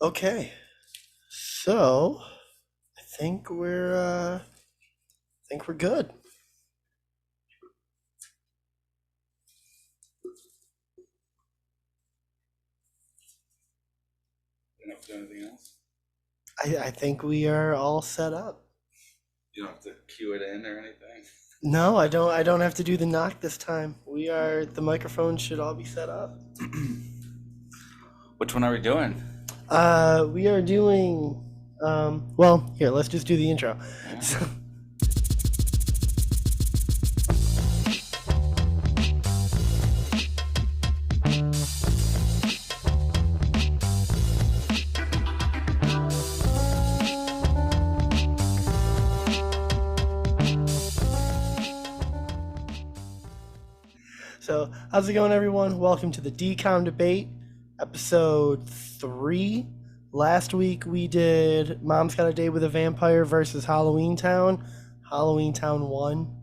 Okay, so I think we're good. You don't have to do anything else. I think we are all set up. You don't have to cue it in or anything. No, I don't have to do the knock this time. The microphones should all be set up. Which one are we doing? We are doing well, here, let's just do the intro. Yeah. So, so how's it going, everyone? Welcome to the Dcom debate, episode 3. Last week we did Mom's Got a Date with a Vampire versus Halloweentown. Halloweentown won.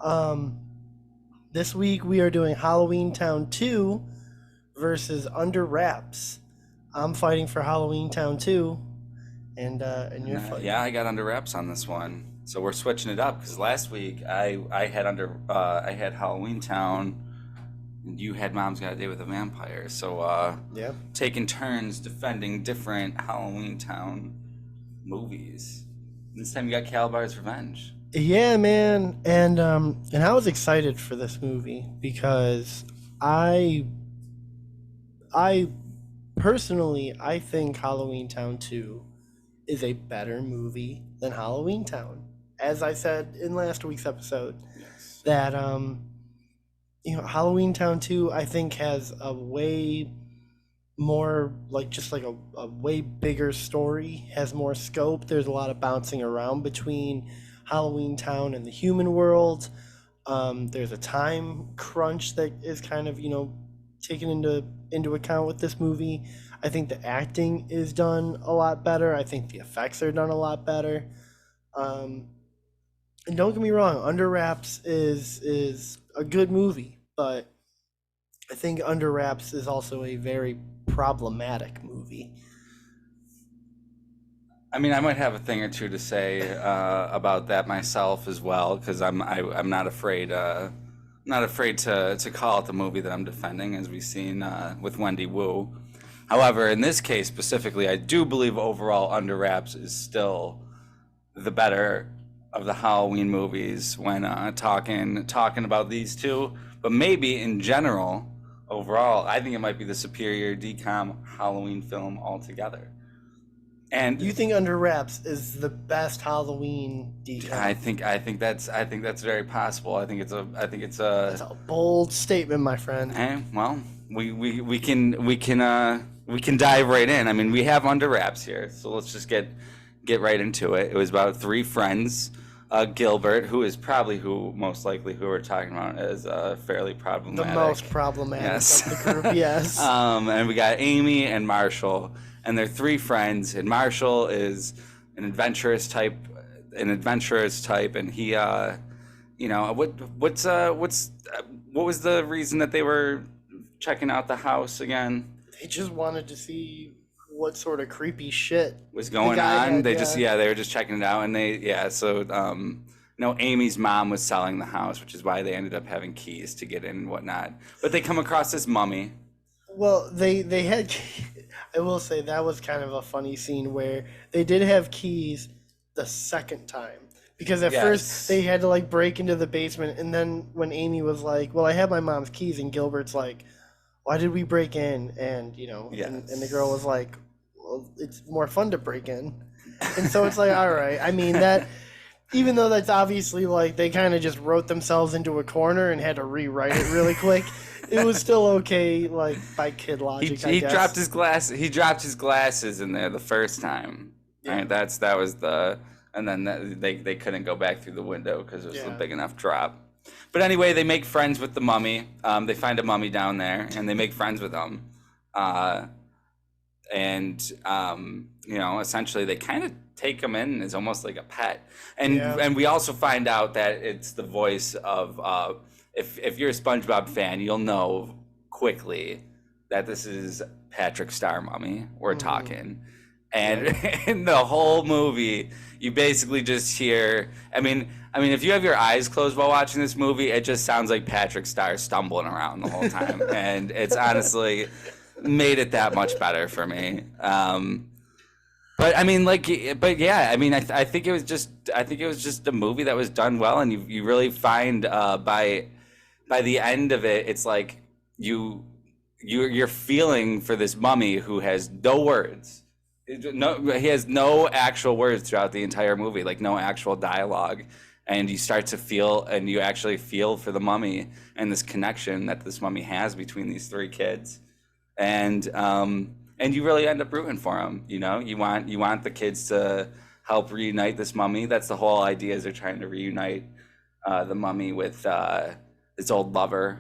Um, this week we are doing Halloweentown 2 versus Under Wraps. I'm fighting for Halloweentown 2, and you're fighting. Yeah, I got under wraps on this one. So we're switching it up because last week I had I had Halloweentown, and you had Mom's Got a Date with a Vampire. So Yeah. taking turns defending different Halloweentown movies. This time you got Calabar's Revenge. Yeah, man, and I was excited for this movie because I I personally I think Halloweentown 2 is a better movie than Halloweentown. As I said in last week's episode, Yes. that Halloweentown 2 I think has a way more like just like a way bigger story, has more scope. There's a lot of bouncing around between Halloweentown and the human world. There's a time crunch that is kind of taken into account with this movie. I think the acting is done a lot better. I think the effects are done a lot better. Um, and don't get me wrong, Under Wraps is a good movie, but I think Under Wraps is also a very problematic movie. I mean, I might have a thing or two to say about that myself as well, because I'm not afraid not afraid to call it the movie that I'm defending, as we've seen with Wendy Wu. However, in this case specifically, I do believe overall Under Wraps is still the better of the Halloween movies when talking about these two. But maybe in general, overall, I think it might be the superior DCOM Halloween film altogether. You And think Under Wraps is the best Halloween I decom? think I think that's very possible. I think it's That's a bold statement, my friend. well, we can dive right in. I mean, we have Under Wraps here, so let's just get right into it. It was about three friends. Gilbert, who is probably who most likely who we're talking about, is fairly The problematic. most problematic Yes. of the group, yes. And we got Amy and Marshall, and they're three friends. And Marshall is an adventurous type, and he, what was the reason that they were checking out the house again? They just wanted to see what sort of creepy shit Was the going guy on. had, They just yeah. they were just checking it out, and Amy's mom was selling the house, which is why they ended up having keys to get in and whatnot. But they come across this mummy. Well, they had. I will say that was kind of a funny scene where they did have keys the second time because at first Yes. they had to like break into the basement, and then when Amy was like, "Well, I have my mom's keys," and Gilbert's like, "Why did we break in?" And and the girl was like, "Well, it's more fun to break in," and so it's like, all right. I mean that. Even though that's obviously like they kind of just wrote themselves into a corner and had to rewrite it really quick, it was still okay, like by kid logic, I He guess. dropped his glass. He dropped his glasses in there the first time. Yeah. Right. That was the. And then they couldn't go back through the window because it was a Yeah. big enough drop. But anyway, they make friends with the mummy. They find a mummy down there, and they make friends with them. Uh, and essentially they kind of take him in as almost like a pet. And Yeah. and we also find out that it's the voice of if you're a SpongeBob fan, you'll know quickly that this is Patrick Star Mummy we're talking. And Right. in the whole movie, you basically just hear. I mean, if you have your eyes closed while watching this movie, it just sounds like Patrick Star stumbling around the whole time, and it's honestly made it that much better for me. But I mean, like, but yeah, I mean, I think it was just, I think it was just a movie that was done well, and you really find by the end of it, it's like you you're feeling for this mummy who has no words. No, he has no actual words throughout the entire movie, like no actual dialogue, and you start to feel, and you actually feel for the mummy and this connection that this mummy has between these three kids, and you really end up rooting for him. You know, you want the kids to help reunite this mummy. That's the whole idea, is they're trying to reunite the mummy with his old lover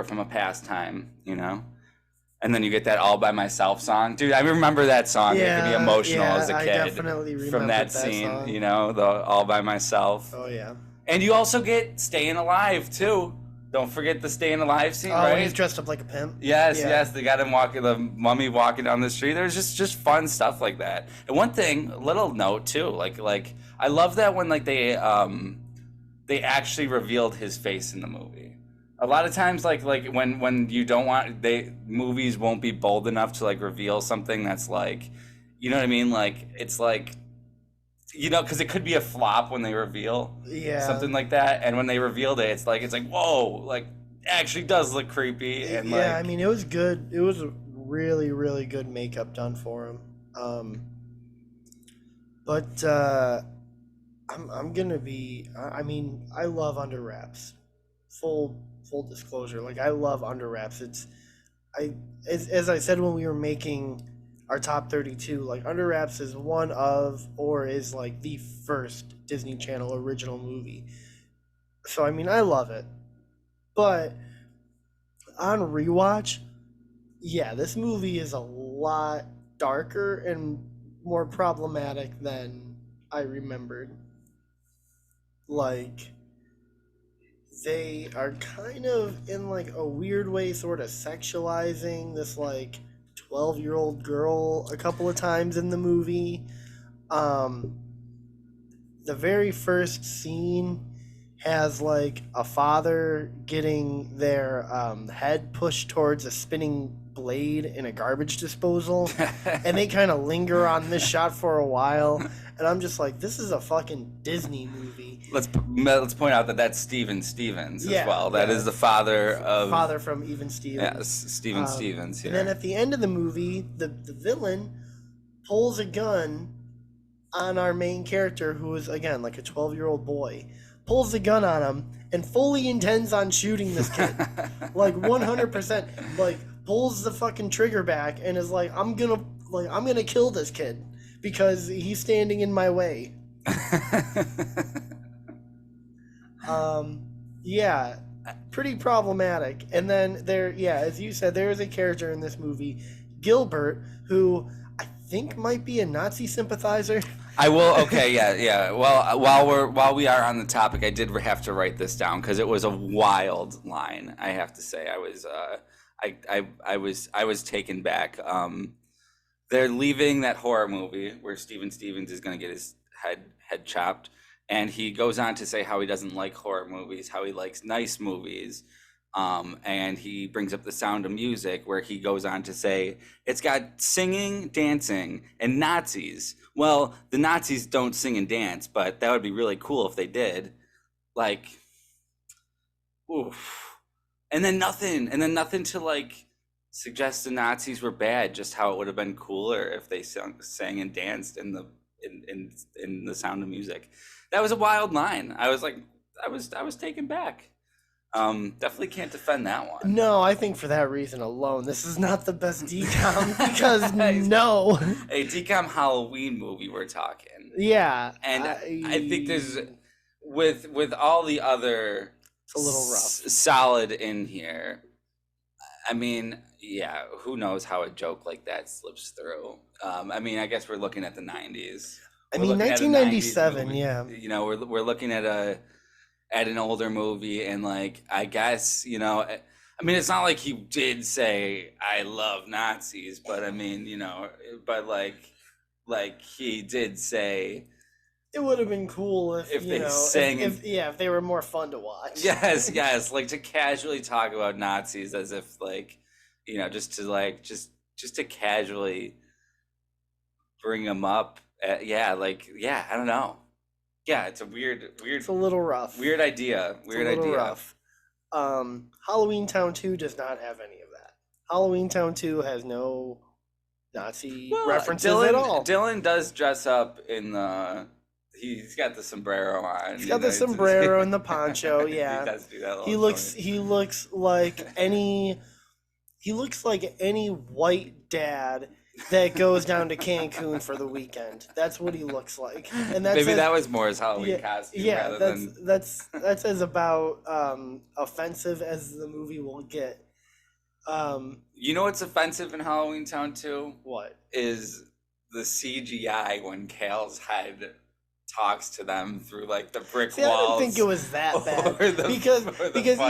from a past time. You know. And then you get that "All by Myself" song, dude. I remember that song. It could be emotional as a I kid definitely from remember that that scene. song. You know, the "All by Myself." Oh yeah. And you also get "Staying Alive" too. Don't forget the "Staying Alive" scene, Oh, right? when he's dressed up like a pimp. Yes, Yeah. yes. They got him walking, the mummy walking down the street. There's just fun stuff like that. And one thing, a little note too, like I love that when like they actually revealed his face in the movie. A lot of times, like when you don't want, movies won't be bold enough to like reveal something that's like, you know what I mean? Like it's like, you know, because it could be a flop when they reveal Yeah. something like that, and when they revealed it, it's like whoa, like it actually does look creepy, and Yeah, like I mean, it was good. It was a really, really good makeup done for him. But I'm gonna be. I mean, I love Under Wraps. Full disclosure, like I love Under Wraps. It's I as I said when we were making our top 32, like Under Wraps is one of, or is like the first Disney Channel original movie. So I mean, I love it. But on rewatch, yeah, this movie is a lot darker and more problematic than I remembered. Like, they are kind of in like a weird way sort of sexualizing this like 12-year-old girl a couple of times in the movie. Um the very first scene has like a father getting their head pushed towards a spinning blade in a garbage disposal, and they kind of linger on this shot for a while, and I'm just like, this is a fucking Disney movie. let's point out that that's Steven Stevens Yeah, as well. That yeah. is the father of Father from Even Stevens. yeah, Steven Stevens. And then Yeah. at the end of the movie, the villain pulls a gun on our main character, who is again like a 12-year-old boy, pulls the gun on him and fully intends on shooting this kid. Like 100%, like pulls the fucking trigger back and is like, I'm gonna kill this kid because he's standing in my way. Yeah, pretty problematic. And then yeah, as you said, there is a character in this movie, Gilbert, who I think might be a Nazi sympathizer. I will. Okay. Yeah. Yeah. Well, while we are on the topic, I did have to write this down because it was a wild line. I have to say, I was taken back. They're leaving that horror movie where Steven Stevens is going to get his head chopped, and he goes on to say how he doesn't like horror movies, how he likes nice movies. And he brings up The Sound of Music, where he goes on to say it's got singing, dancing, and Nazis. Well, the Nazis don't sing and dance, but that would be really cool if they did. Like, oof. And then nothing to like suggest the Nazis were bad. Just how it would have been cooler if they sang and danced in The Sound of Music. That was a wild line. I was like, I was taken back. Definitely can't defend that one. No, I think for that reason alone, this is not the best Dcom because no. A Dcom Halloween movie we're talking. Yeah. And I think there's with all the other It's a little rough. Solid in here. I mean, yeah, who knows how a joke like that slips through. I mean, I guess we're looking at the 90s. I We're mean, looking at a 1997, 90s movie. yeah. You know, we're looking at an older movie, and like I guess, you know, I mean, it's not like he did say I love Nazis, but I mean, but like he did say It would have been cool if, if they sang if they were more fun to watch. yes, like to casually talk about Nazis as if like, just to casually bring them up. I don't know. Yeah, it's a It's a little rough. weird idea. Weird It's a little idea. rough. Halloweentown 2 does not have any of that. Halloweentown 2 has no Nazi references at all. Dylan does dress up in the. He's got the sombrero on. He's got the sombrero and the poncho. Yeah, he does do that. He looks like any white dad that goes down to Cancun for the weekend. That's what he looks like. And that's maybe that was more his Halloween costume. Yeah, that's as about offensive as the movie will get. You know what's offensive in Halloweentown too? What is the CGI when Kale's head talks to them through like the brick walls? I don't think it was that bad because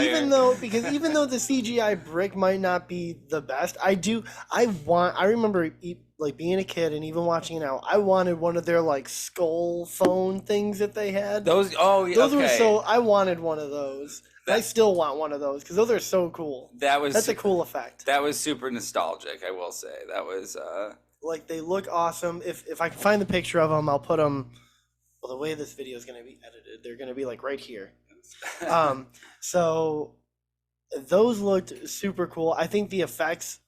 even though the CGI brick might not be the best, I remember like being a kid and even watching it now, I wanted one of their like skull phone things that they had. Those were I wanted one of those. I still want one of those because those are so cool. That's a cool effect. That was super nostalgic, I will say. That was like they look awesome. If I can find the picture of them, I'll put them. Well, the way this video is going to be edited, they're going to be like right here. So those looked super cool. I think the effects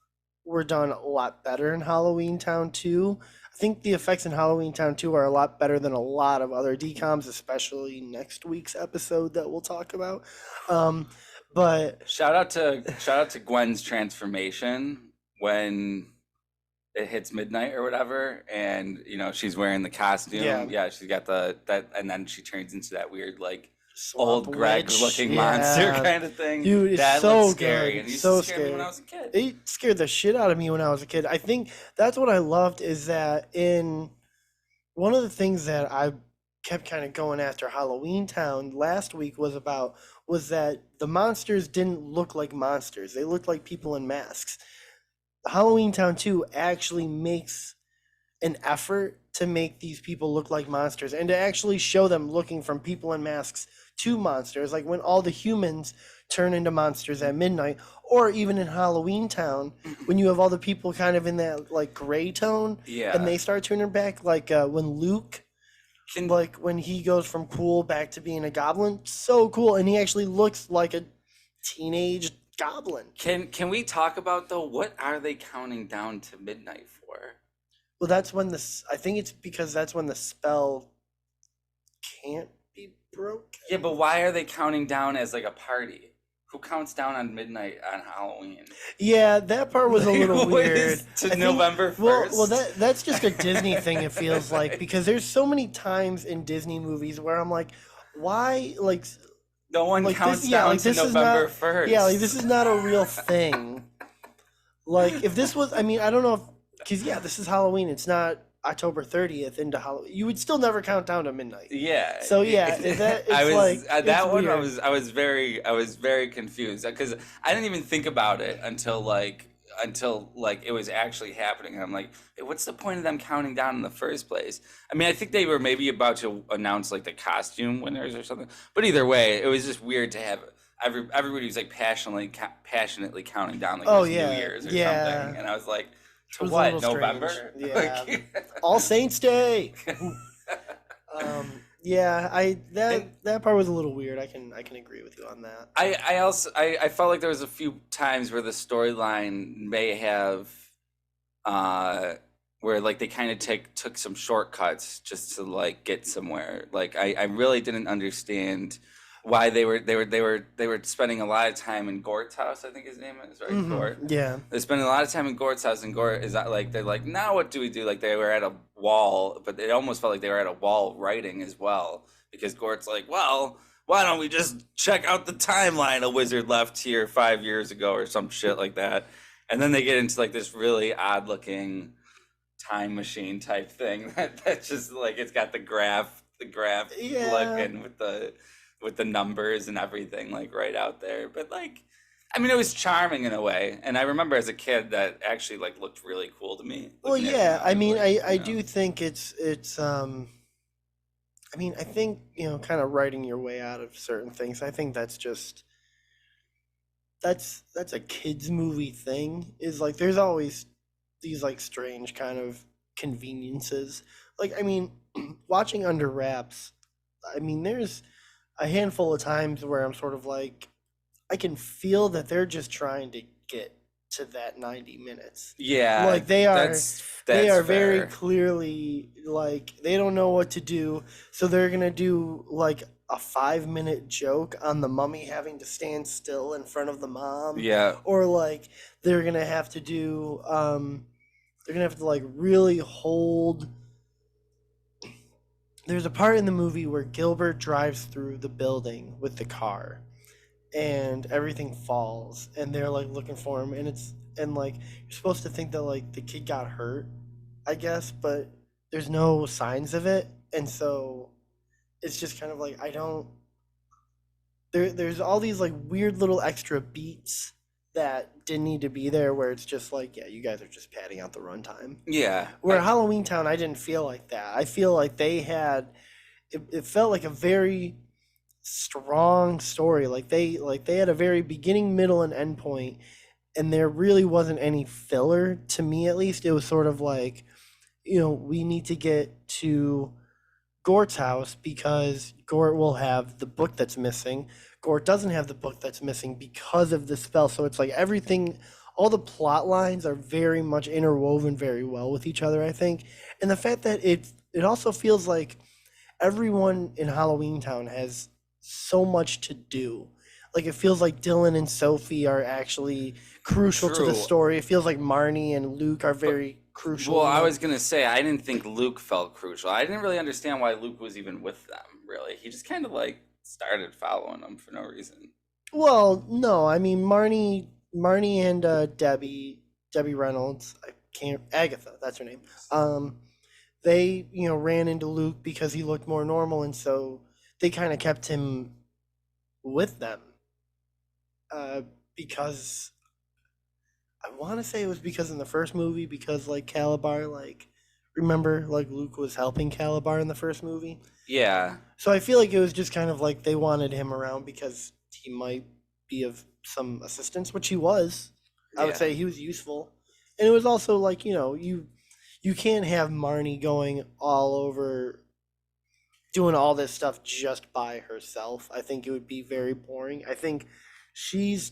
were done a lot better in Halloweentown 2. I think the effects in Halloweentown 2 are a lot better than a lot of other Dcoms, especially next week's episode that we'll talk about. But shout out to Gwen's transformation when it hits midnight or whatever, and she's wearing the costume. Yeah, she's got that, and then she turns into that weird like old Greg looking monster kind of thing. Dude, it's that so scary. Good. And it so scared me when I was a kid. It scared the shit out of me when I was a kid. I think that's what I loved is that in one of the things that I kept kind of going after Halloweentown last week was that the monsters didn't look like monsters. They looked like people in masks. Halloweentown 2 actually makes an effort to make these people look like monsters and to actually show them looking from people in masks to monsters, like when all the humans turn into monsters at midnight, or even in Halloweentown when you have all the people kind of in that like gray tone, and they start turning back, like when Luke, like when he goes from cool back to being a goblin, so cool, and he actually looks like a teenage goblin. Can we talk about though, what are they counting down to midnight for? Well, that's when I think it's because that's when the spell can't be broken. Yeah, but why are they counting down as like a party? Who counts down on midnight on Halloween? Yeah, that part was a little weird. November 1st? Well, that's just a Disney thing, it feels like, because there's so many times in Disney movies where I'm like, why, like... No one counts down to November 1st. Yeah, like, this is not a real thing. Like, if this was... I mean, I don't know if... Because, this is Halloween. It's not October 30th into Halloween. You would still never count down to midnight. Yeah. So, I was very confused because I didn't even think about it until it was actually happening. And I'm like, hey, what's the point of them counting down in the first place? I mean, I think they were maybe about to announce like the costume winners or something. But either way, it was just weird to have everybody was like passionately counting down like New Year's or something. And I was like, to what? November? Yeah. All Saints Day. That part was a little weird. I can agree with you on that. I also felt like there was a few times where the storyline may have where like they kind of took some shortcuts just to like get somewhere. Like I really didn't understand why they were spending a lot of time in Gort's house. I think his name is right. Mm-hmm. Gort. Yeah, they're spending a lot of time in Gort's house, and Gort is like they're like, now what do we do? Like they were at a wall, but it almost felt like they were at a wall writing as well, because Gort's like, well, why don't we just check out the timeline a wizard left here 5 years ago or some shit like that, and then they get into like this really odd looking time machine type thing that's just like it's got the graph looking with the numbers and everything like right out there, but like I mean, it was charming in a way, and I remember as a kid that actually like looked really cool to me. Well, Looking at it yeah, now, I I was mean, like, I do think it's I mean, I think, kind of writing your way out of certain things. I think that's just that's a kids movie thing. Is like there's always these like strange kind of conveniences. Like I mean, watching Under Wraps, I mean, there's a handful of times where I'm sort of like I can feel that they're just trying to get to that 90 minutes. yeah, Like they are they that's are very fair. clearly like they don't know what to do, so they're going to do like a 5-minute joke on the mummy having to stand still in front of the mom, Yeah, or like they're going to have to do they're going to have to like really hold. There's a part in the movie where Gilbert drives through the building with the car and everything falls and they're like looking for him, and like you're supposed to think that like the kid got hurt, I guess, but there's no signs of it, and so it's just kind of like I don't there's all these like weird little extra beats that didn't need to be there, where it's just like, yeah, you guys are just padding out the runtime. yeah. Where Halloween Town, I didn't feel like that. I feel like they had it felt like a very strong story. Like they had a very beginning, middle, and end point, and there really wasn't any filler, to me at least. It was sort of like, we need to get to Gort's house because Gort will have the book that's missing. Gort doesn't have the book that's missing because of the spell. So it's like everything, all the plot lines are very much interwoven very well with each other, I think. And the fact that it also feels like everyone in Halloween Town has so much to do. Like it feels like Dylan and Sophie are actually crucial to the True. story. It feels like Marnie and Luke are very Well, crucial. I was gonna say I didn't think Luke felt crucial. I didn't really understand why Luke was even with them. Really, he just kind of like started following them for no reason. Well, no, I mean Marnie and Debbie Reynolds. I can't Agatha, that's her name. Um, they ran into Luke because he looked more normal, and so they kind of kept him with them. Uh, because I want to say it was because in the first movie, because like Calabar, like remember like Luke was helping Calabar in the first movie. Yeah, So I feel like it was just kind of like they wanted him around because he might be of some assistance, which he was. I would yeah, say he was useful. And it was also like, you can't have Marnie going all over doing all this stuff just by herself. I think it would be very boring. I think she's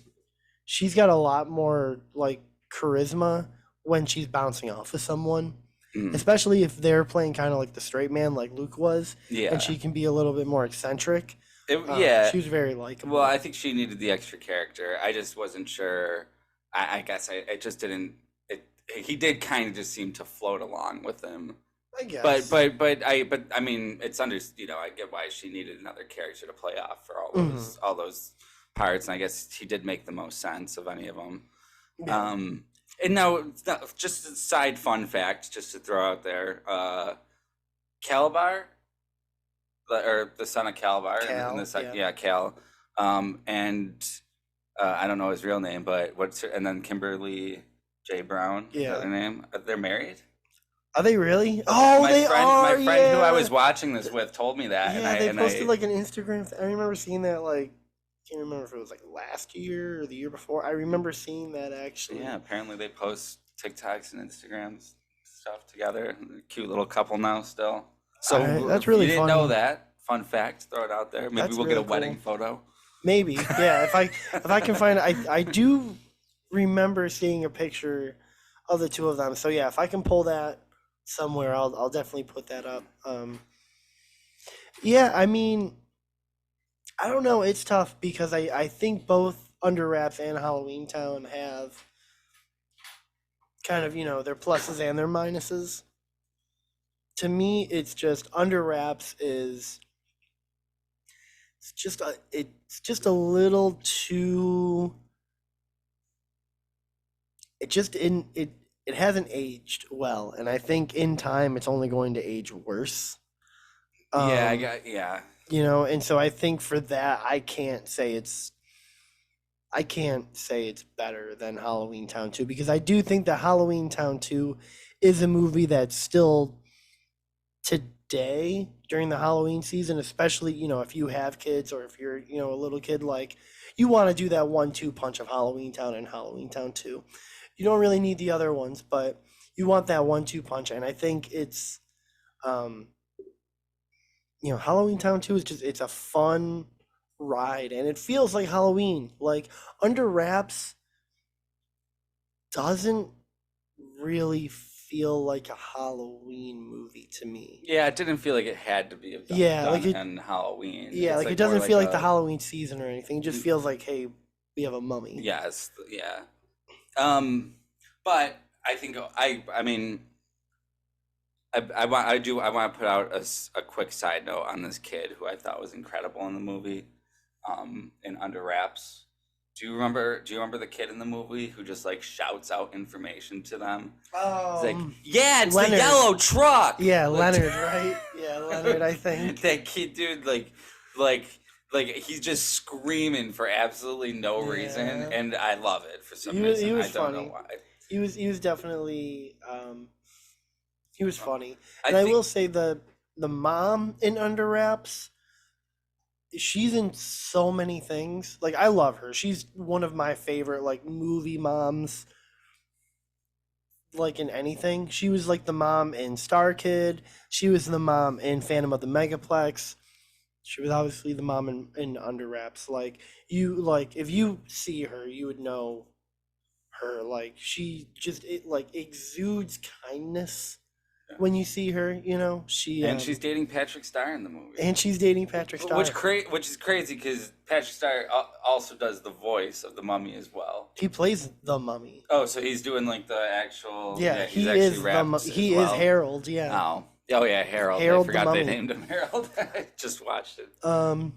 she's got a lot more like charisma when she's bouncing off of someone, mm, especially if they're playing kind of like the straight man like Luke was, and yeah. she can be a little bit more eccentric. Yeah. She was very Well, likable. I think she needed the extra character. I just wasn't sure. I guess I just didn't. It, he did kind of just seem to float along with them. I But guess. but I mean it's under I get why she needed another character to play off for Hmm. all those parts, and I guess he did make the most sense of any of them. Yeah. Um, and now just a side fun fact, just to throw out there, Calabar, or the son of Calabar in the Cal. second, Yeah. yeah, Cal, and I don't know his real name, but and then Kimberly J. Brown, is that Yeah. their name? They're married. Are they really? Oh, they My are. friend who I Yeah. was watching this with told me that, Yeah. They and posted I like an Instagram. I remember seeing that. Like, can't remember if it was like last year or the year before. I remember seeing that yeah, actually. apparently they post TikToks and Instagrams stuff together. Cute little couple now still. All right, So that's if you really didn't know funny. that, fun fact, throw it out there. Maybe That's we'll get a really wedding cool. photo. Maybe, yeah. If I can find, I do remember seeing a picture of the two of them. So yeah, if I can pull that somewhere, I'll definitely put that up. Yeah, I mean, I don't know. It's tough because I think both Under Wraps and Halloween Town have kind of their pluses and their minuses. To me, it's just Under Wraps is it's just a little too it just in it hasn't aged well, and I think in time it's only going to age worse. Yeah, I Um, got yeah. and so I think for that I can't say it's I can't say it's better than Halloweentown 2 because I do think that Halloweentown 2 is a movie that still today during the Halloween season, especially, if you have kids or if you're, a little kid, like you want to do that 1-2 punch of Halloweentown and Halloweentown 2. You don't really need the other ones, but you want that 1-2 punch. And I think it's, um, Halloweentown 2 is it's a fun ride and it feels like Halloween. Like Under Wraps doesn't really feel like a Halloween movie to me. Yeah, it didn't feel like it had to be Yeah, like done it. on Halloween. Yeah, It's like it more doesn't like feel like the a Halloween season or anything. It just feels like, hey, we have a mummy. yes, yeah. Um, but I think I mean I want to put out a quick side note on this kid who I thought was incredible in the movie, in Under Wraps. Do you remember the kid in the movie who just like shouts out information to them? He's like, yeah, it's Leonard. the yellow truck. Yeah, Like, Leonard, right? Yeah, Leonard, I think. that kid, dude, like he's just screaming for absolutely no reason, Yeah. and I love it for some He was reason. I don't funny. know why. He was definitely he was funny. I And I think will say the mom in Under Wraps, she's in so many things. Like I love her. She's one of my favorite like movie moms like in anything. She was like the mom in Star Kid. She was the mom in Phantom of the Megaplex. She was obviously the mom in Under Wraps. Like if you see her, you would know her. Like she just like exudes kindness when you see her. and she's dating Patrick Star in the movie. And she's dating Patrick Star, Which is crazy because Patrick Star also does the voice of the Mummy as well. He plays the mummy. Oh, so he's doing like the actual. Yeah, he's he actually is rapped he as well. is Harold. Yeah. Oh yeah, Harold. Harold I the forgot they Mummy. named him Harold. I just watched it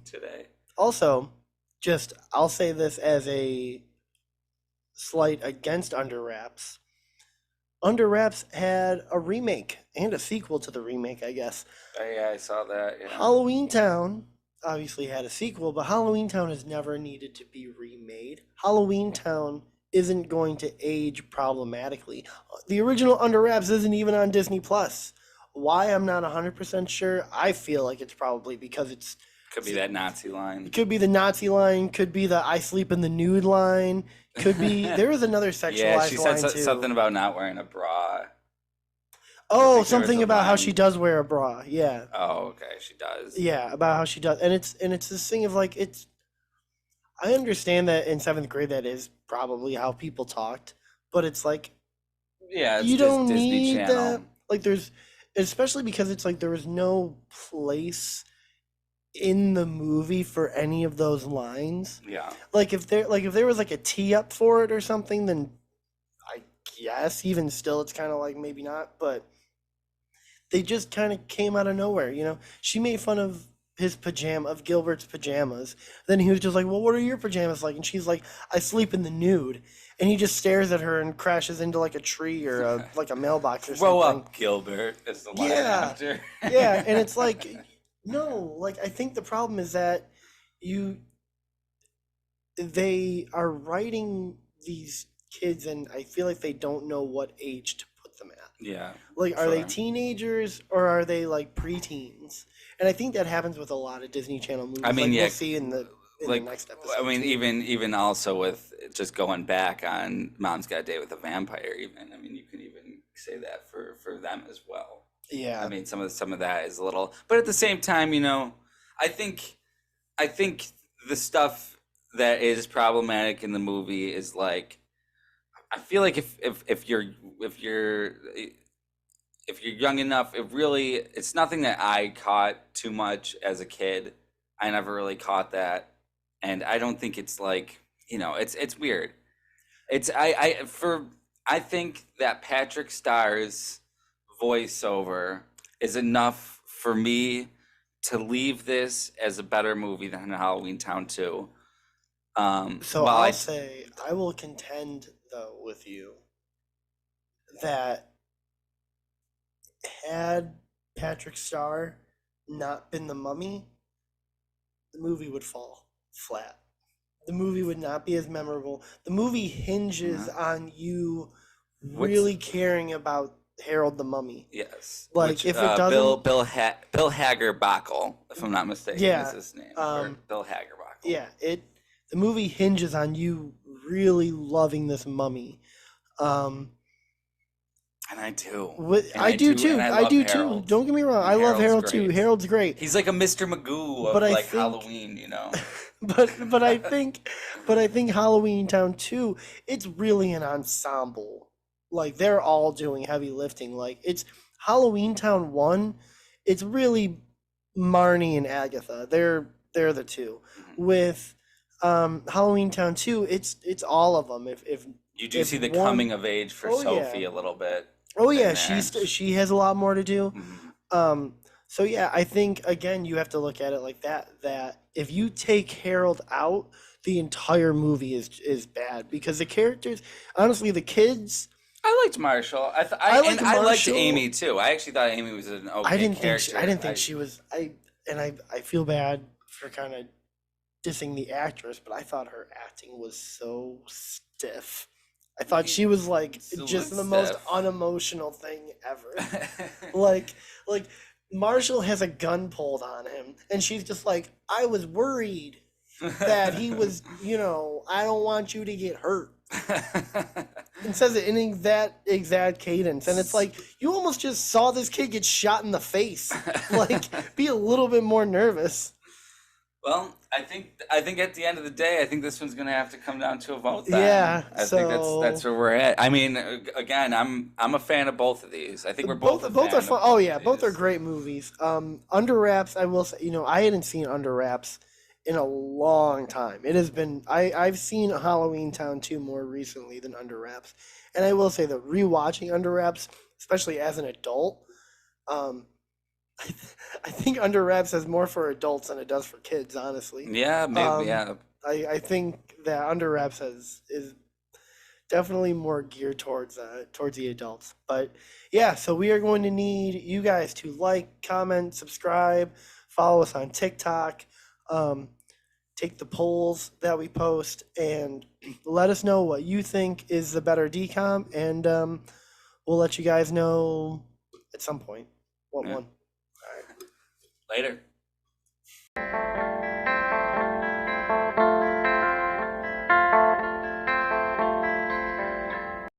today. Also, just I'll say this as a slight against Under Wraps. Under Wraps had a remake and a sequel to the remake, I guess. Oh, yeah, I saw that. Yeah. Halloweentown obviously had a sequel, but Halloweentown has never needed to be remade. Halloweentown isn't going to age problematically. The original Under Wraps isn't even on Disney Plus. Why, I'm not 100% sure. I feel like it's probably because Could be that Nazi line. it could be the Nazi line, could be the I sleep in the nude line, could be there was another sexualized Yeah, she said line too. something about not wearing a bra. Oh, there was something a about how line. she does wear a bra. Yeah. Oh, okay, she does. Yeah, about how she does. And it's this thing of like I understand that in 7th grade that is probably how people talked, but it's like Yeah, it's you just don't Disney need Channel. that. Like there's especially because it's like there was no place in the movie for any of those lines. Yeah. Like if there was like a tee up for it or something, then I guess even still it's kind of like maybe not, but they just kind of came out of nowhere. She made fun of Gilbert's pajamas. Then he was just like, "Well, what are your pajamas like?" And she's like, "I sleep in the nude." And he just stares at her and crashes into like a tree or like a mailbox or Grow something. up, Gilbert. Is the line Yeah. after. Yeah, and it's like, no, like I think the problem is that they are writing these kids, and I feel like they don't know what age to put them at. Yeah. Like, are they sure. teenagers or are they like preteens? And I think that happens with a lot of Disney Channel movies. I mean, like yeah, we'll see in the Like, next episode. I mean, too. even also with just going back on Mom's Got a Date with a Vampire. Even I mean, you can even say that for them as well. Yeah. I mean, some of that is a little, but at the same time, I think the stuff that is problematic in the movie is like, I feel like if you're young enough, it's nothing that I caught too much as a kid. I never really caught that, and I don't think it's like, it's weird. I think that Patrick Starr's voiceover is enough for me to leave this as a better movie than Halloweentown 2. So I'll say I will contend though with you that had Patrick Starr not been the mummy, the movie would fall flat. the movie would not be as memorable. The movie hinges Uh-huh. on you What's really caring about Harold the Mummy. yes? Like Which if it Bill doesn't, Bill Hager-Backel, if I'm not mistaken, is yeah, his name, or um, Bill Hager-Backel. yeah, the movie hinges on you really loving this mummy. Um, And I do, I do and too. I I love do too. Harold, Don't get me wrong. and I love Harold's Harold too. great. Harold's great. He's like a Mr. Magoo But of I like think Halloween, you know. but I think Halloween Town 2, it's really an ensemble. Like they're all doing heavy lifting. Like it's Halloween Town 1, it's really Marnie and Agatha. They're the two. Mhm. With Halloween Town 2, it's all of them. You do If see the one coming of age for Oh yeah. Sophie a little bit Oh in yeah, there. she has a lot more to do. Mhm. So yeah, I think again you have to look at it like that. That if you take Harold out, the entire movie is bad because the characters, honestly, the kids. I liked Marshall. I liked I liked Marshall. Amy too. I actually thought Amy was an okay character. I didn't think she was. I feel bad for kind of dissing the actress, but I thought her acting was so stiff. I thought she was like Still just looks the most stiff. unemotional thing ever. like like Marshall has a gun pulled on him and she's just like, I was worried that he was, I don't want you to get hurt. And says it in that exact cadence. And it's like, you almost just saw this kid get shot in the face. Like, be a little bit more nervous. Well, I think at the end of the day, I think this one's gonna have to come down to a vote. Then Yeah, I think that's so where we're at. I mean, again, I'm a fan of both of these. I think we're both a both fan are of fun. Oh both yeah, of both are these. great movies. Under Wraps, I will say, I hadn't seen Under Wraps in a long time. It has been I've seen Halloween Town 2 more recently than Under Wraps, and I will say that rewatching Under Wraps, especially as an adult, um, I think Under Wraps has more for adults than it does for kids. Honestly, Yeah, maybe. um, Yeah, I think that Under Wraps is definitely more geared towards the adults. But yeah, so we are going to need you guys to like, comment, subscribe, follow us on TikTok, um, take the polls that we post, and let us know what you think is the better DCOM, and we'll let you guys know at some point what yeah. one. Later.